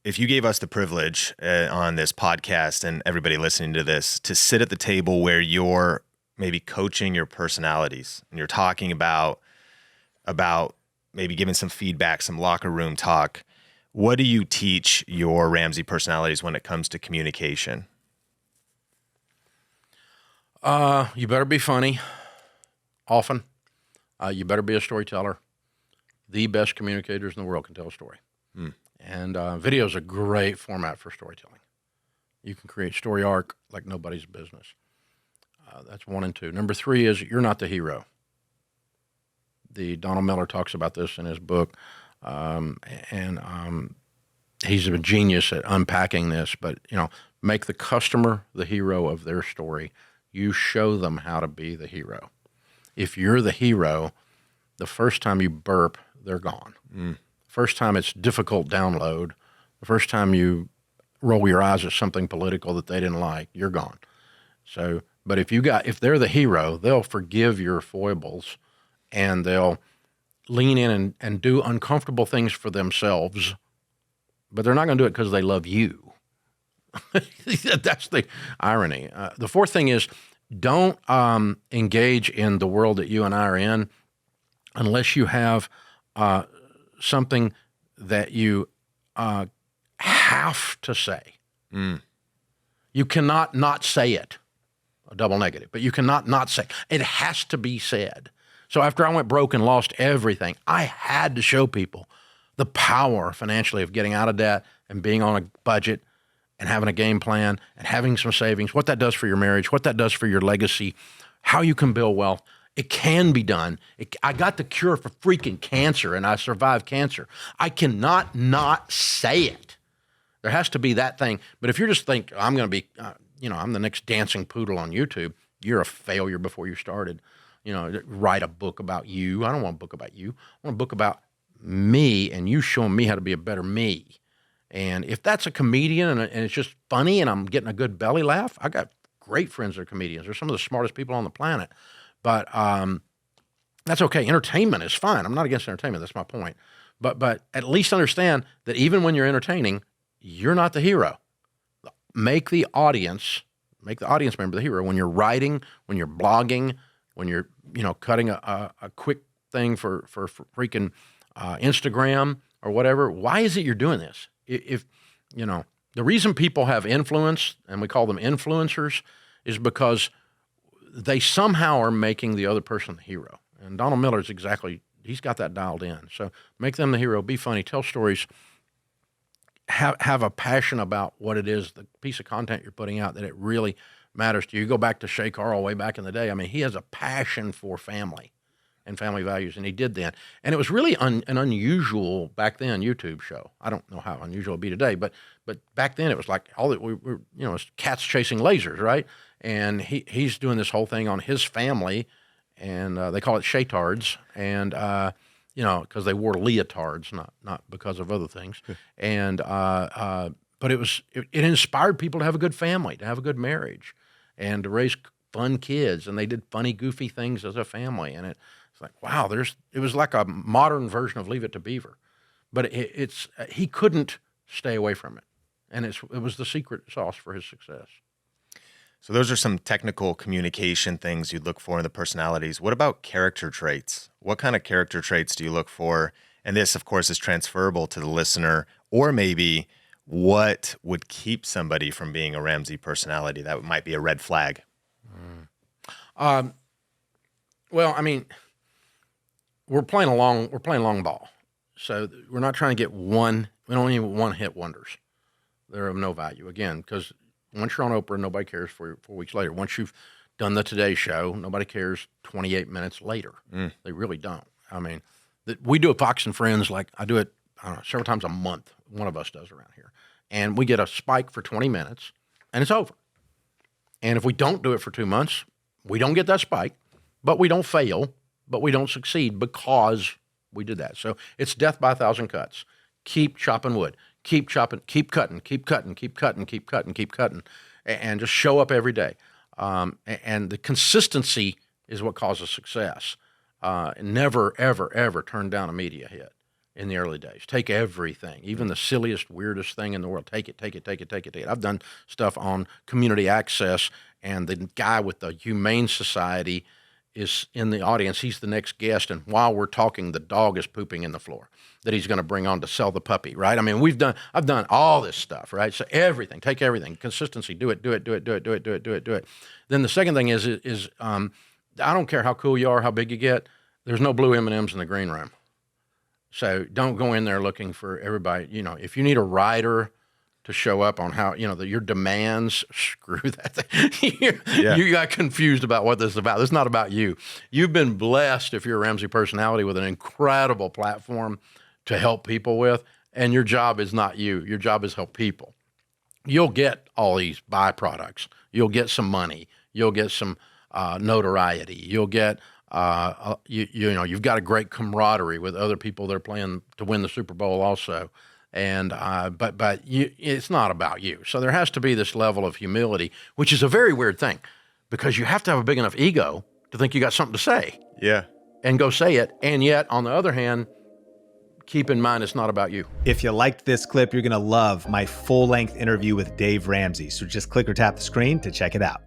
if you gave us the privilege on this podcast and everybody listening to this to sit at the table where you're maybe coaching your personalities and you're talking about maybe giving some feedback, some locker room talk, what do you teach your Ramsey personalities when it comes to communication? You better be funny often. You better be a storyteller. The best communicators in the world can tell a story. And video is a great format for storytelling. You can create story arc like nobody's business. That's 1 and 2. Number 3 is you're not the hero. Donald Miller talks about this in his book, and he's a genius at unpacking this. But make the customer the hero of their story. You show them how to be the hero. If you're the hero, the first time you burp, they're gone. First time it's difficult download, the first time you roll your eyes at something political that they didn't like, you're gone. So, but if they're the hero, they'll forgive your foibles and they'll lean in and do uncomfortable things for themselves, but they're not going to do it because they love you. That's the irony. The 4th thing is don't engage in the world that you and I are in unless you have something that you have to say. You cannot not say it, a double negative, but you cannot not say it. It has to be said. So after I went broke and lost everything, I had to show people the power financially of getting out of debt and being on a budget and having a game plan and having some savings, what that does for your marriage, what that does for your legacy, how you can build wealth. It can be done. I got the cure for freaking cancer, and I survived cancer. I cannot not say it. There has to be that thing. But if you just think, I'm going to be, I'm the next dancing poodle on YouTube, you're a failure before you started. Write a book about you. I don't want a book about you. I want a book about me and you showing me how to be a better me. And if that's a comedian and it's just funny and I'm getting a good belly laugh, I got great friends that are comedians. They're some of the smartest people on the planet. But that's okay. Entertainment is fine. I'm not against entertainment. That's my point. But at least understand that even when you're entertaining, you're not the hero. Make the audience member the hero. When you're writing, when you're blogging, when you're cutting a quick thing for freaking Instagram or whatever. Why is it you're doing this? If the reason people have influence, and we call them influencers, is because they somehow are making the other person the hero. And Donald Miller's he's got that dialed in. So make them the hero, be funny, tell stories, have a passion about what it is, the piece of content you're putting out, that it really matters to you. You go back to Shay Carl way back in the day. I mean, he has a passion for family and family values, and he did then. And it was really an unusual back then YouTube show. I don't know how unusual it'd be today, but back then it was like all that we were, it's cats chasing lasers, right? And he's doing this whole thing on his family, and they call it Shaytards, and because they wore leotards, not because of other things. And but it inspired people to have a good family, to have a good marriage, and to raise fun kids. And they did funny, goofy things as a family, and it's like, wow, it was like a modern version of Leave It to Beaver, but he couldn't stay away from it, and it was the secret sauce for his success. So those are some technical communication things you'd look for in the personalities. What about character traits? What kind of character traits do you look for? And this, of course, is transferable to the listener, or maybe what would keep somebody from being a Ramsey personality? That might be a red flag. Well, I mean, we're playing long ball. So we're not trying to get we don't need one-hit wonders. They're of no value, again, because once you're on Oprah, nobody cares for 4 weeks later. Once you've done the Today Show, nobody cares 28 minutes later. They really don't. I mean, we do a Fox and Friends, like I do it, I don't know, several times a month. One of us does around here. And we get a spike for 20 minutes, and it's over. And if we don't do it for 2 months, we don't get that spike, but we don't fail, but we don't succeed because we did that. So it's death by 1,000 cuts. Keep chopping wood. Keep chopping, keep cutting, keep cutting, keep cutting, keep cutting, keep cutting, and just show up every day. And the consistency is what causes success. Never, ever, ever turn down a media hit. in the early days. Take everything, even the silliest, weirdest thing in the world. Take it, take it, take it, take it, take it. I've done stuff on community access, and the guy with the Humane Society is in the audience. He's the next guest, and while we're talking, the dog is pooping in the floor that he's going to bring on to sell the puppy, right? I mean, I've done all this stuff, right? So everything, take everything, consistency, do it. Then the second thing is I don't care how cool you are, how big you get, there's no blue M&Ms in the green room. So don't go in there looking for everybody. You know, if you need a writer to show up on how, you know, your demands, screw that thing. You got confused about what this is about. This is not about you. You've been blessed, if you're a Ramsey personality, with an incredible platform to help people with, and your job is not you. Your job is help people. You'll get all these byproducts. You'll get some money. You'll get some notoriety. You'll get you know, you've got a great camaraderie with other people that are playing to win the Super Bowl also. And but it's not about you. So there has to be this level of humility, which is a very weird thing, because you have to have a big enough ego to think you got something to say. Yeah. And go say it. And yet, on the other hand, keep in mind it's not about you. If you liked this clip, you're going to love my full-length interview with Dave Ramsey. So just click or tap the screen to check it out.